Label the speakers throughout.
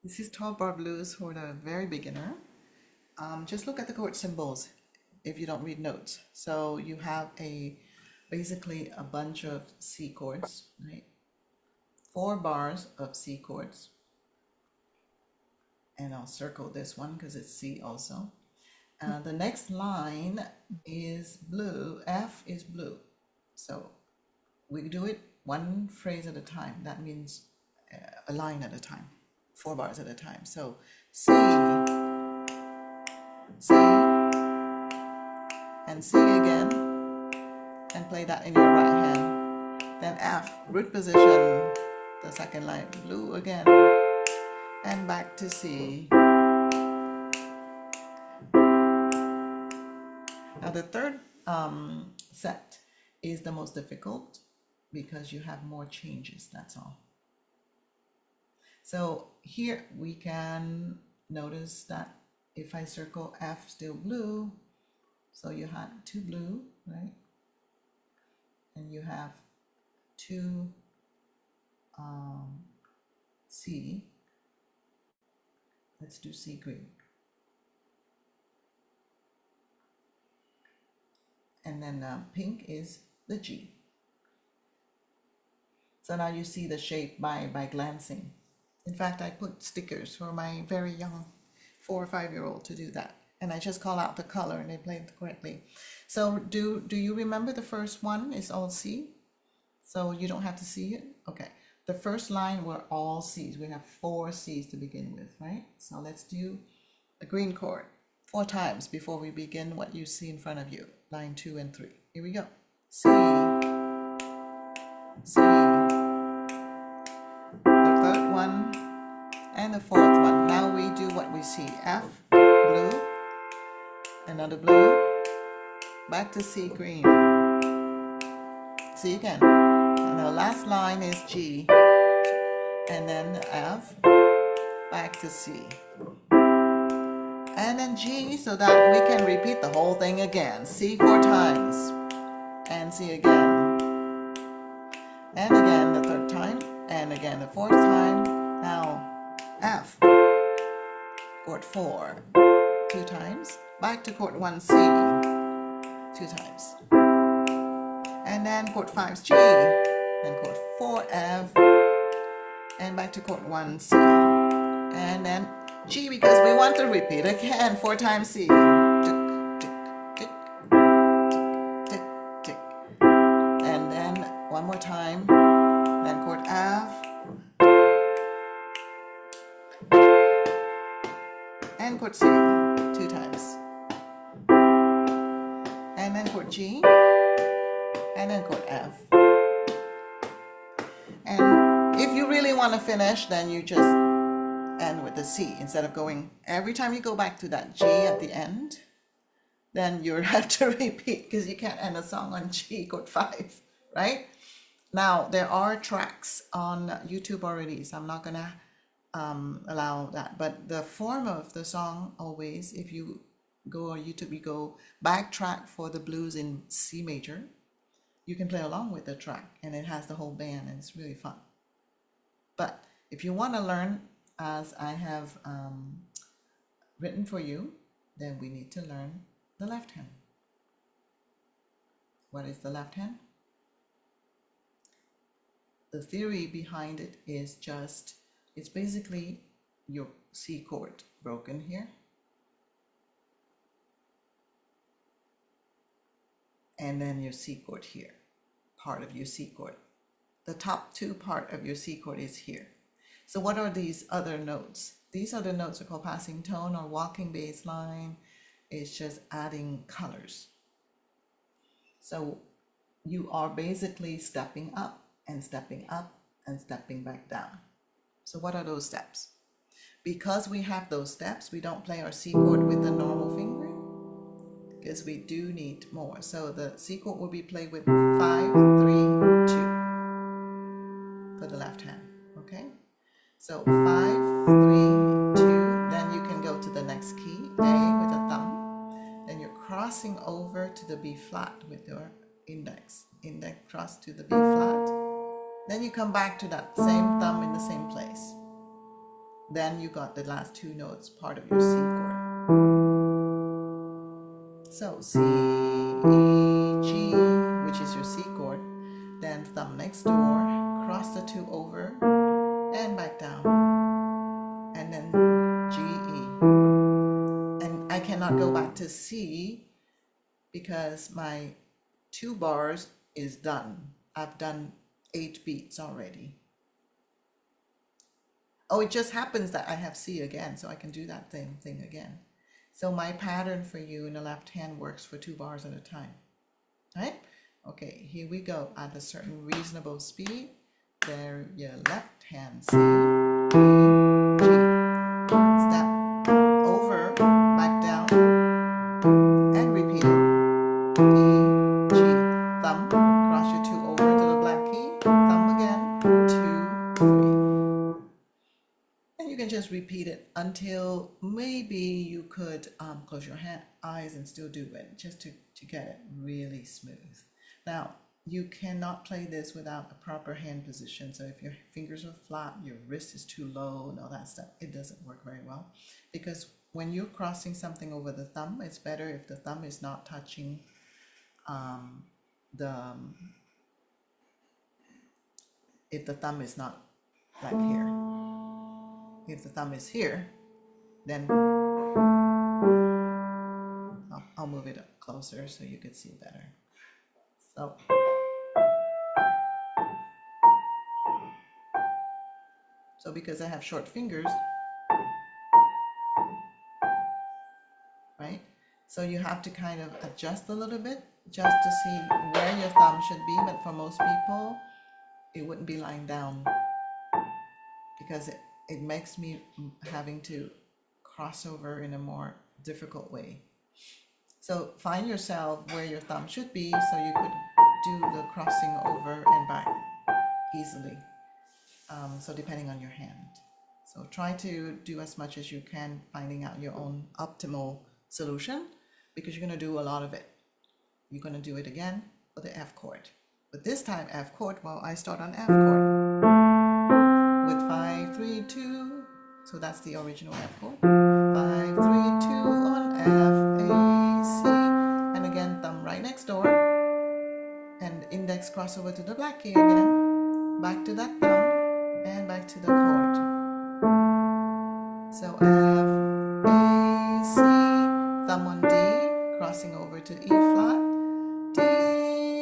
Speaker 1: This is 12 bar blues for the very beginner. Just look at the chord symbols if you don't read notes. So you have basically a bunch of C chords, right? 4 bars of C chords. And I'll circle this one because it's C also. The next line is blue. F is blue. So we do it one phrase at a time. That means a line at a time, 4 bars at a time. So C, C, and C again, and play that in your right hand. Then F, root position, the second line, blue again, and back to C. Now the third set is the most difficult because you have more changes, that's all. So here we can notice that if I circle F still blue, so you had 2 blue, right? And you have 2 C. Let's do C green. And then pink is the G. So now you see the shape by glancing. In fact, I put stickers for my very young 4 or 5-year-old to do that. And I just call out the color and they play it correctly. So do you remember the first one is all C? So you don't have to see it? Okay. The first line were all C's. We have 4 C's to begin with, right? So let's do a green chord 4 times before we begin what you see in front of you. Line 2 and 3. Here we go. C, C, the third one, and the fourth one. Now we do what we see. F, blue, another blue, back to C green. C again. And the last line is G, and then F, back to C. And then G, so that we can repeat the whole thing again. C 4 times, and C again, and again the third time, and again the fourth time. Now F, chord 4, 2 times, back to chord 1 C, 2 times, and then chord 5 G, then chord 4 F, and back to chord 1 C, and then G because we want to repeat again 4 times C. Tick, tick, tick, tick, tick. And then one more time, then chord F, and chord C 2 times, and then chord G, and then chord F. And if you really want to finish, then you just end with the C instead of going every time you go back to that G at the end, then you have to repeat because you can't end a song on G chord 5, right? Now there are tracks on YouTube already, so I'm not gonna allow that, but the form of the song always, if you go on YouTube, you go backtrack for the blues in C major, you can play along with the track and it has the whole band and it's really fun. But if you want to learn as I have written for you, then we need to learn the left hand. What is the left hand? The theory behind it is just, it's basically your C chord broken here, and then your C chord here, part of your C chord. The top 2 part of your C chord is here. So what are these other notes? These other notes are called passing tone or walking bass line. It's just adding colors. So you are basically stepping up and stepping up and stepping back down. So what are those steps? Because we have those steps, we don't play our C chord with the normal fingering because we do need more. So the C chord will be played with 5, 3, 2 for the left hand, okay? So 5, 3, 2, then you can go to the next key, A with a thumb, then you're crossing over to the B flat with your index cross to the B flat, then you come back to that same thumb in the same place. then you got the last two notes part of your C chord. So C, E, G, which is your C chord, then thumb next door, cross the two over and back down, and then G, E. And I cannot go back to C because my 2 bars is done. I've done 8 beats already. Oh, it just happens that I have C again, so I can do that same thing again. So my pattern for you in the left hand works for 2 bars at a time, right? Okay, here we go at a certain reasonable speed. There, your left hand C, E, G. Step over, back down, and repeat it. E, G. Thumb, cross your 2 over to the black key. Thumb again, 2, 3. And you can just repeat it until maybe you could close your eyes and still do it, just to get it really smooth. Now, you cannot play this without a proper hand position. So if your fingers are flat, your wrist is too low and all that stuff, it doesn't work very well. Because when you're crossing something over the thumb, it's better if the thumb is not touching if the thumb is not like here. If the thumb is here, then I'll move it up closer so you can see better. So because I have short fingers, right? So you have to kind of adjust a little bit just to see where your thumb should be. But for most people, it wouldn't be lying down because it makes me having to cross over in a more difficult way. So find yourself where your thumb should be so you could do the crossing over and back easily. So depending on your hand. So try to do as much as you can, finding out your own optimal solution, because you're going to do a lot of it. You're going to do it again for the F chord. But this time F chord, well, I start on F chord with 5, 3, 2. So that's the original F chord. 5, 3, 2 on F, A, C. And again, thumb right next door. And index cross over to the black key again. Back to that thumb. And back to the chord. So F, A, C, thumb on D, crossing over to E flat, D,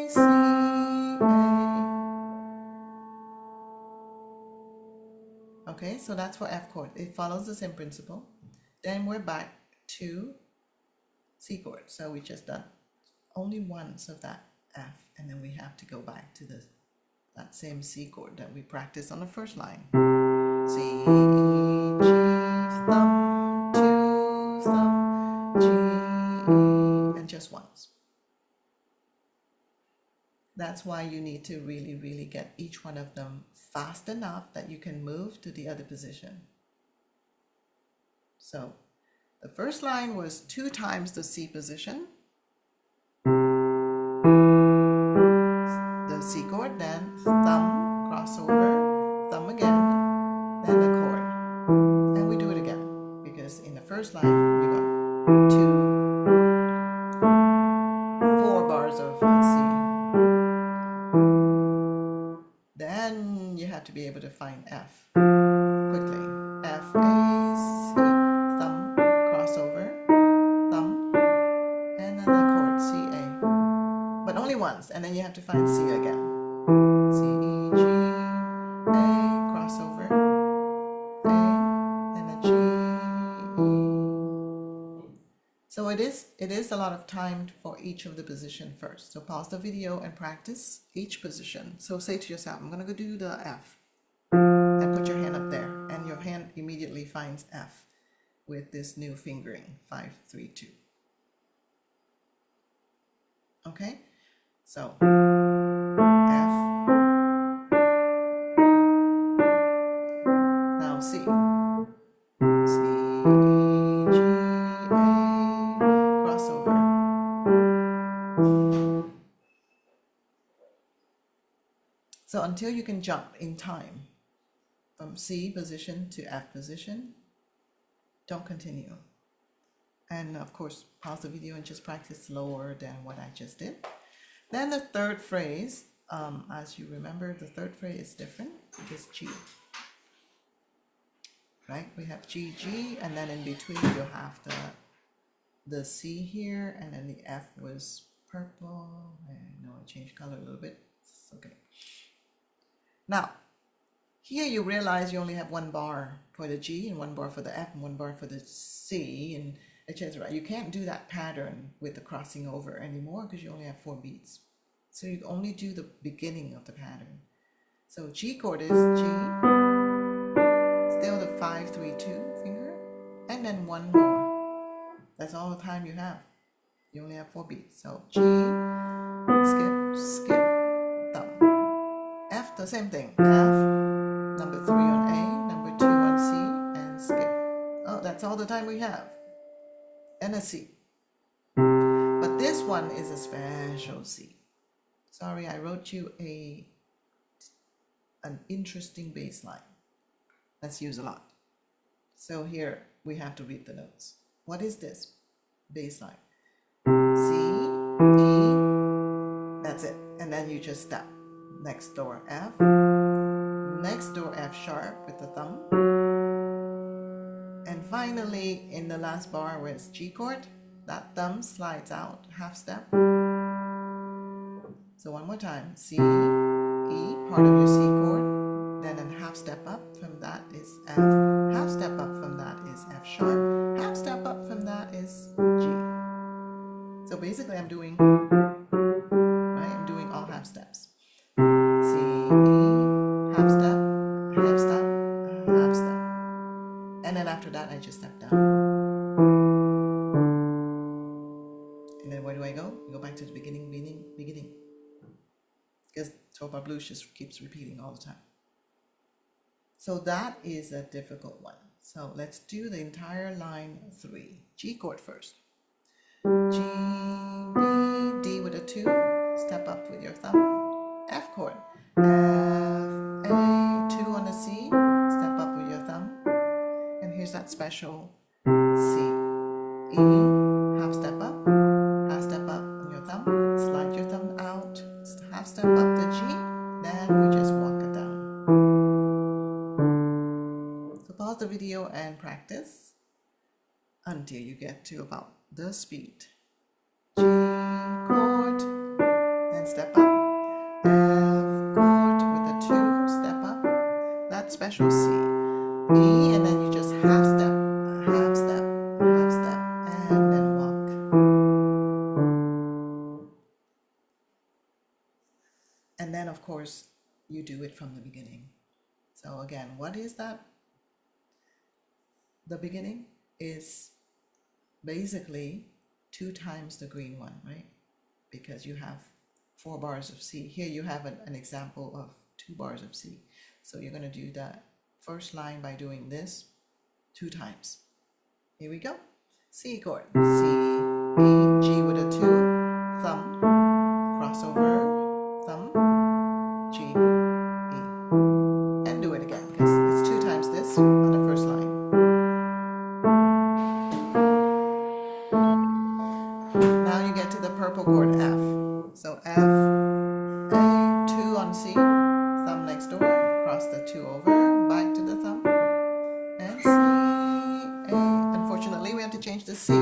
Speaker 1: C, A. Okay, so that's for F chord. It follows the same principle. Then we're back to C chord. So we just done only once of that F, and then we have to go back to that same C chord that we practiced on the first line. C, E, G, thumb, 2, thumb, G, E, and just once. That's why you need to really, really get each one of them fast enough that you can move to the other position. So the first line was 2 times the C position, the C chord, then thumb, crossover, thumb again, then the chord. And we do it again, because in the first line, we got 4 bars of C. Then you have to be able to find F quickly. F, A, C, thumb, crossover, thumb, and then the chord C, A. But only once, and then you have to find C again. C, E, G, A, crossover, A, and then G, E. So it is a lot of time for each of the position first. So pause the video and practice each position. So say to yourself, I'm going to go do the F. And put your hand up there. And your hand immediately finds F with this new fingering, 5, 3, 2. Okay? So, F. Now C. C, E, G, A, crossover. So until you can jump in time from from C position to F position. Don't continue. And of course, pause the video and just practice slower than what I just did. Then the third phrase, as you remember, the third phrase is different. It is G. Right? We have G, G, and then in between you'll have the C here, and then the F was purple. I know I changed color a little bit. It's okay. Now, here you realize you only have one bar for the G and one bar for the F and one bar for the C and etc. You can't do that pattern with the crossing over anymore because you only have 4 beats. So you only do the beginning of the pattern. So G chord is G, still the 5, 3, 2 finger, and then one more. That's all the time you have. You only have 4 beats. So G, skip, skip, thumb. F, the same thing. F, number 3 on A, number 2 on C, and skip. Oh, that's all the time we have. And a C. But this one is a special C. Sorry, I wrote you an interesting bass line. That's used a lot. So here we have to read the notes. What is this bass line? C, E, that's it. And then you just step. Next door F, next door F sharp with the thumb. And finally, in the last bar where it's G chord, that thumb slides out, half step. So one more time, C, E, part of your C chord, then a half step up from that is F, half step up from that is F sharp, half step up from that is G. So basically I'm doing all half steps. C, E, half step, half step, half step. And then after that, I just step down. And then where do I go? I go back to the beginning, beginning. Because 12-bar blues just keeps repeating all the time. So that is a difficult one. So let's do the entire line 3. G chord first. G, B, D with a 2. Step up with your thumb. F chord. F, A, 2 on the C. Step up with your thumb. And here's that special C. E, half step up on your thumb. Slide your thumb out. Half step up the G. Then we just walk it down. So pause the video and practice until you get to about the speed. G chord, then step up. F chord with a 2, step up. That special C. E, and then you just half step, half step, half step, and then walk. And then of course you do it from the beginning. So again, what is that? The beginning is basically 2 times the green one, right? Because you have 4 bars of C. Here you have an example of 2 bars of C. So you're going to do that first line by doing this 2 times. Here we go. C chord. C, E, G with a 2, thumb, crossover, thumb, G, E. And do it again because it's 2 times this on the first line. Now you get to the purple chord F. So F, A, 2 on C, thumb next door, cross the 2 over, back to the thumb, and C, A. Unfortunately, we have to change the C. E,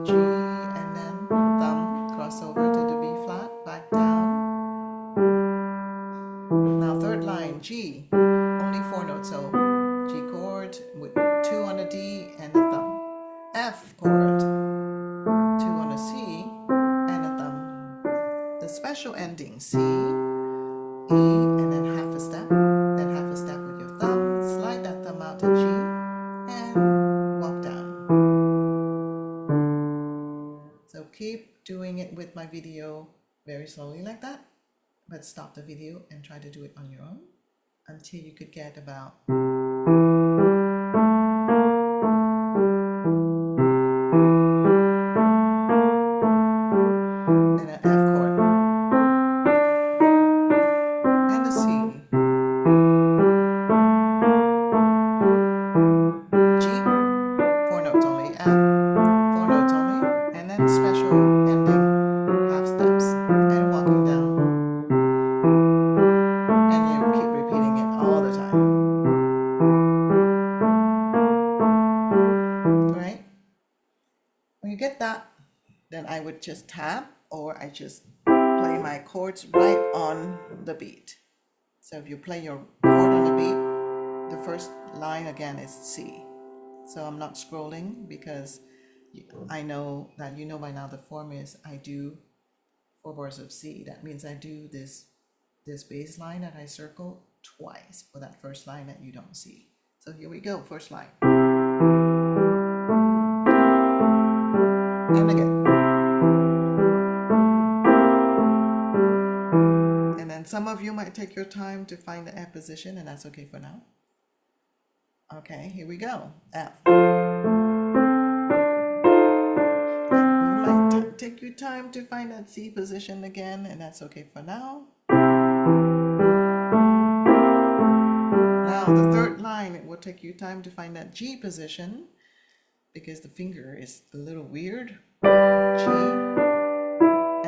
Speaker 1: G, and then thumb, cross over to the B flat, back down. Now third line, G, only 4 notes, so G chord with 2 on the D and the thumb. F chord, 2 on the C and a thumb. The special ending, C, E, and then half a step with your thumb, slide that thumb out to G, and walk down. So keep doing it with my video very slowly like that, but stop the video and try to do it on your own until you could get about then an F chord and a C you get that, then I would just tap, or I just play my chords right on the beat. So if you play your chord on the beat, the first line again is C. So I'm not scrolling because I know that you know by now the form is I do 4 bars of C. That means I do this bass line that I circle twice for that first line that you don't see. So here we go, first line. And again. And then some of you might take your time to find the F position, and that's okay for now. Okay, here we go. F. You might take your time to find that C position again, and that's okay for now. Now the third line, it will take you time to find that G position because the finger is a little weird. G,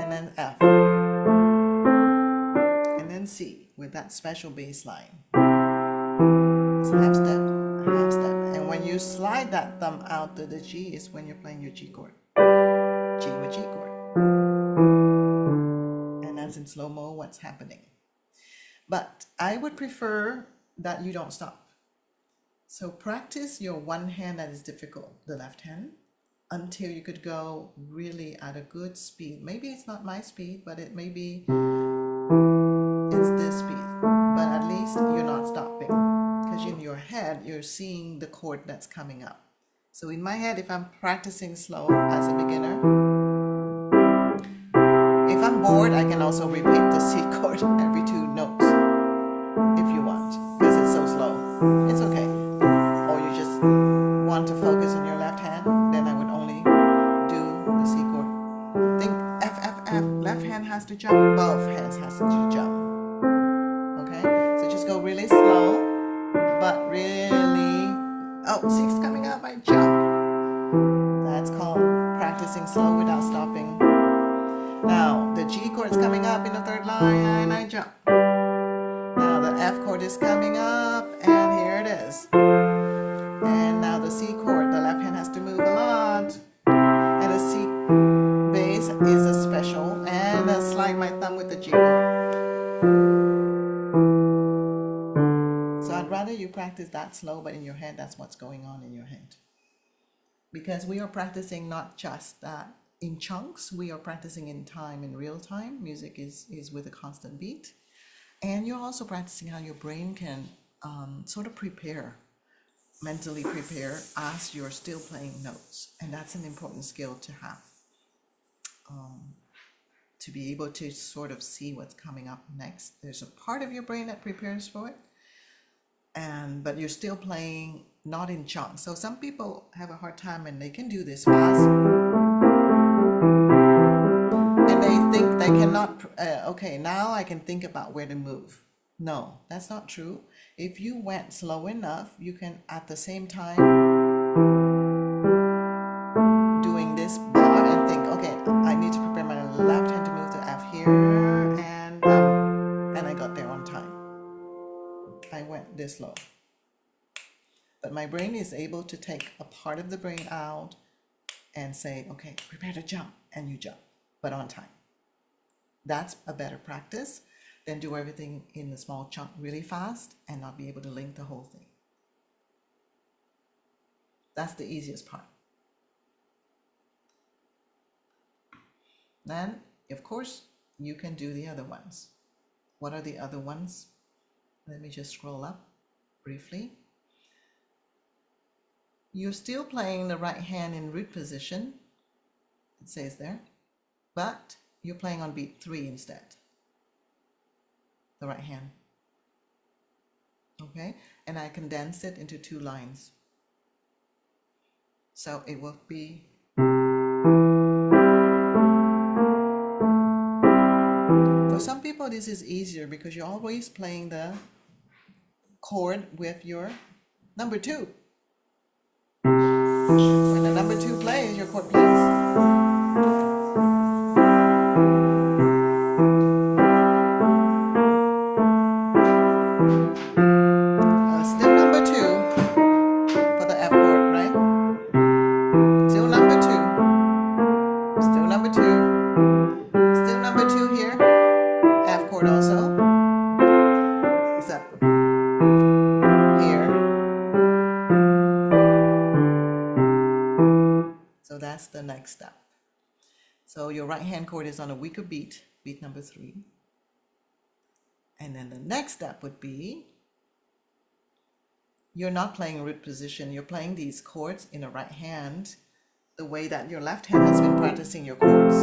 Speaker 1: and then F, and then C with that special bass line. It's half step, half step. And when you slide that thumb out to the G is when you're playing your G chord. G with G chord. And that's in slow-mo what's happening. But I would prefer that you don't stop. So practice your one hand that is difficult, the left hand, until you could go really at a good speed. Maybe it's not my speed, but it may be it's this speed. But at least you're not stopping. Because in your head, you're seeing the chord that's coming up. So in my head, if I'm practicing slow as a beginner, if I'm bored, I can also repeat the C chord every 2 notes if you want, because it's so slow. It's okay. Or you just want to focus on your left hand, then I would only do the C chord. Think F, F, F. Left hand has to jump, both hands has to jump. Okay? So just go really slow, but really, oh, C's coming up, I jump. That's called practicing slow without stopping. Now, the G chord is coming up in the third line, and I jump. Now the F chord is coming up, and here it is. And now the C chord, the left hand has to move a lot. And the C bass is a special, and I slide my thumb with the G chord. So I'd rather you practice that slow, but in your head, that's what's going on in your head. Because we are practicing not just that in chunks, we are practicing in time, in real time. Music is with a constant beat. And you're also practicing how your brain can sort of prepare, mentally prepare as you're still playing notes. And that's an important skill to have, to be able to sort of see what's coming up next. There's a part of your brain that prepares for it, but you're still playing not in chunks. So some people have a hard time and they can do this fast. And they think they cannot, okay, now I can think about where to move. No, that's not true. If you went slow enough, you can at the same time doing this bar and think, okay, I need to prepare my left hand to move to F here, and I got there on time. I went this slow. But my brain is able to take a part of the brain out and say, okay, prepare to jump, and you jump, but on time. That's a better practice than do everything in a small chunk really fast and not be able to link the whole thing. That's the easiest part. Then, of course, you can do the other ones. What are the other ones? Let me just scroll up briefly. You're still playing the right hand in root position, it says there, but you're playing on beat 3 instead, the right hand. Okay, and I condense it into 2 lines. So it will be for some people this is easier because you're always playing the chord with your number 2. When the number 2 plays, your chord plays. Still number 2 for the F chord, right? Still number 2. next step. So your right hand chord is on a weaker beat, beat number 3. And then the next step would be, you're not playing root position, you're playing these chords in the right hand the way that your left hand has been practicing your chords.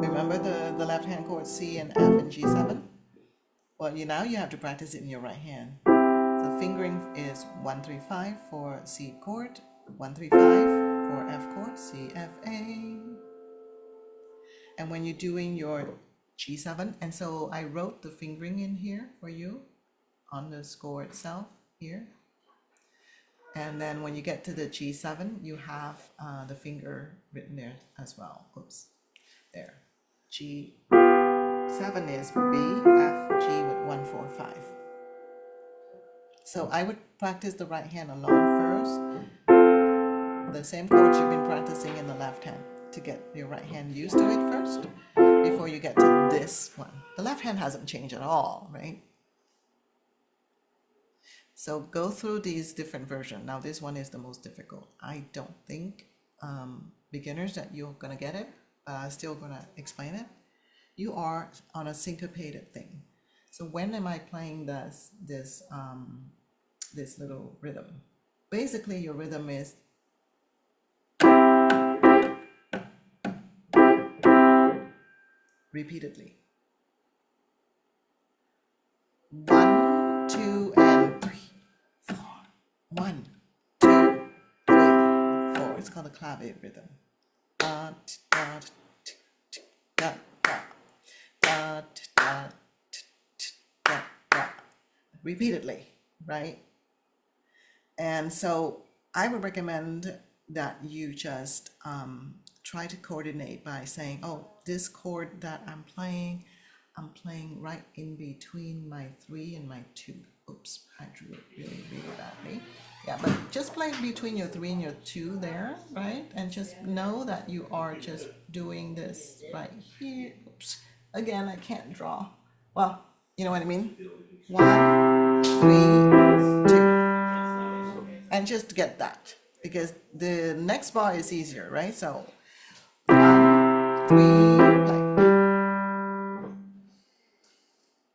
Speaker 1: Remember the left hand chords C and F and G7? Well, now you have to practice it in your right hand. The fingering is 1, 3, 5 for C chord, 1, 3, 5 for F chord, C, F, A. And when you're doing your G7, and so I wrote the fingering in here for you on the score itself here. And then when you get to the G7, you have the finger written there as well. Oops, there. G7 is B, F, G with 1, 4, 5. So I would practice the right hand alone first. The same chords you've been practicing in the left hand to get your right hand used to it first before you get to this one. The left hand hasn't changed at all, right? So go through these different versions. Now this one is the most difficult. I don't think beginners that you're gonna get it, but I'm still gonna explain it. You are on a syncopated thing. So when am I playing this little rhythm? Basically your rhythm is repeatedly. 1, 2, and 3, 4. 1, 2, 3, 4. It's called a clave rhythm. Da, da, da, da, da, da, da, da. Repeatedly, right? And so I would recommend that you just try to coordinate by saying, oh, this chord that I'm playing right in between my 3 and my 2. Oops, I drew it really, really badly. Yeah, but just play between your 3 and your 2 there, right? And just know that you are just doing this right here. Oops, again, I can't draw. Well, you know what I mean? 1, 3, 2. And just get that, because the next bar is easier, right? So 1, 3, play.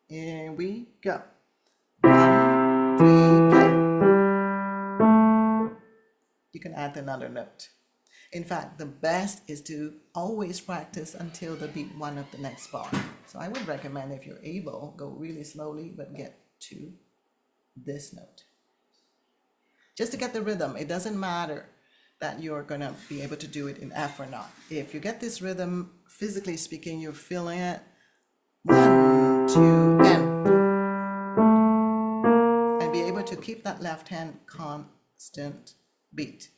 Speaker 1: Here we go. 1, 3, play. You can add another note. In fact, the best is to always practice until the beat 1 of the next bar. So I would recommend, if you're able, go really slowly, but get to this note. Just to get the rhythm. It doesn't matter that you're gonna be able to do it in F or not. If you get this rhythm, physically speaking, you're feeling it. 1, 2, and be able to keep that left hand constant beat,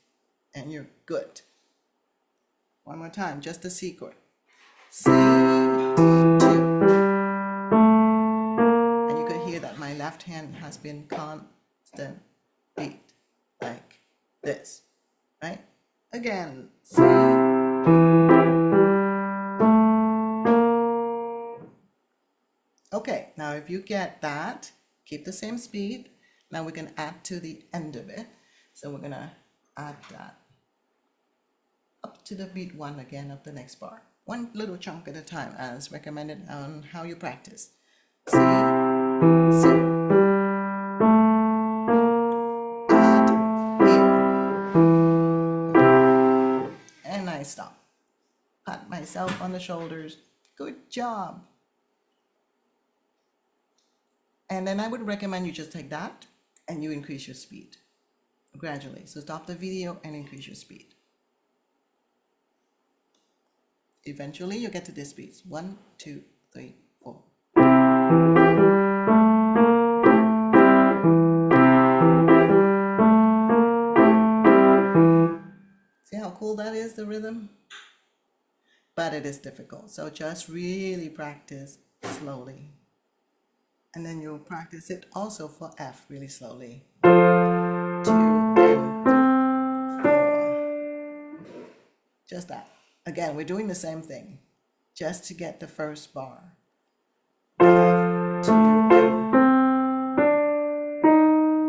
Speaker 1: and you're good. One more time, just the C chord. C, 2. And you could hear that my left hand has been constant beat, like this, right? Again, C. Okay, now if you get that, keep the same speed. Now we can add to the end of it. So we're gonna add that up to the beat 1 again of the next bar. One little chunk at a time, as recommended on how you practice. C, C. Add here. And I stop. Pat myself on the shoulders. Good job. And then I would recommend you just take that and you increase your speed gradually. So stop the video and increase your speed. Eventually you'll get to this beat. 1, 2, 3, 4. See how cool that is, the rhythm? But it is difficult. So just really practice slowly. And then you'll practice it also for F really slowly. 2 and 3, 4. Just that. Again, we're doing the same thing, just to get the first bar. F, 2,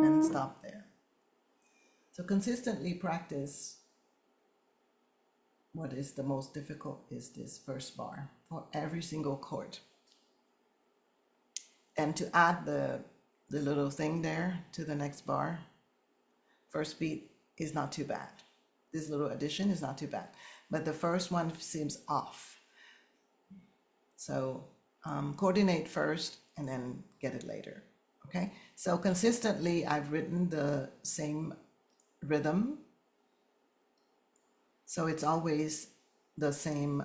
Speaker 1: and stop there. So consistently practice what is the most difficult is this first bar for every single chord. And to add the little thing there to the next bar, first beat is not too bad. This little addition is not too bad, but the first one seems off. So coordinate first and then get it later, okay? So consistently, I've written the same rhythm. So it's always the same,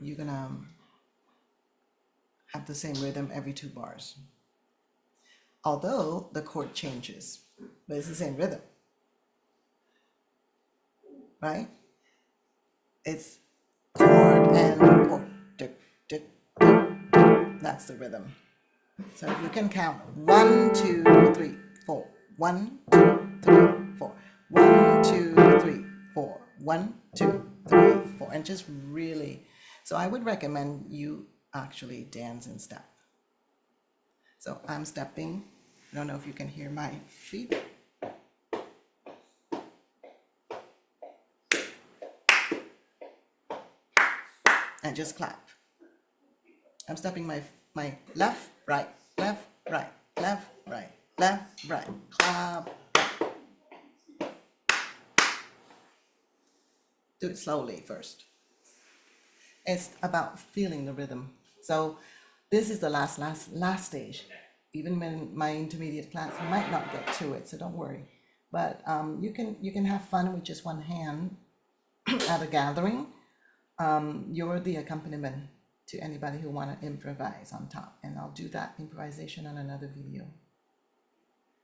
Speaker 1: you're gonna have the same rhythm every 2 bars. Although the chord changes, but it's the same rhythm, right? It's chord and chord, tick, tick, tick, tick. That's the rhythm. So if you can count 1, 2, 3, 4, 1, 2, 3, 4, 1, 2, 3, 4, 1, 2, 3, 4, and just really, so I would recommend you actually dance and step. So I'm stepping. I don't know if you can hear my feet. And just clap. I'm stepping my left, right, left, right, left, right, left, right, clap. Do it slowly first. It's about feeling the rhythm. So this is the last stage. Even when my intermediate class might not get to it, so don't worry. But you can have fun with just one hand at a gathering. You're the accompaniment to anybody who want to improvise on top, and I'll do that improvisation on another video.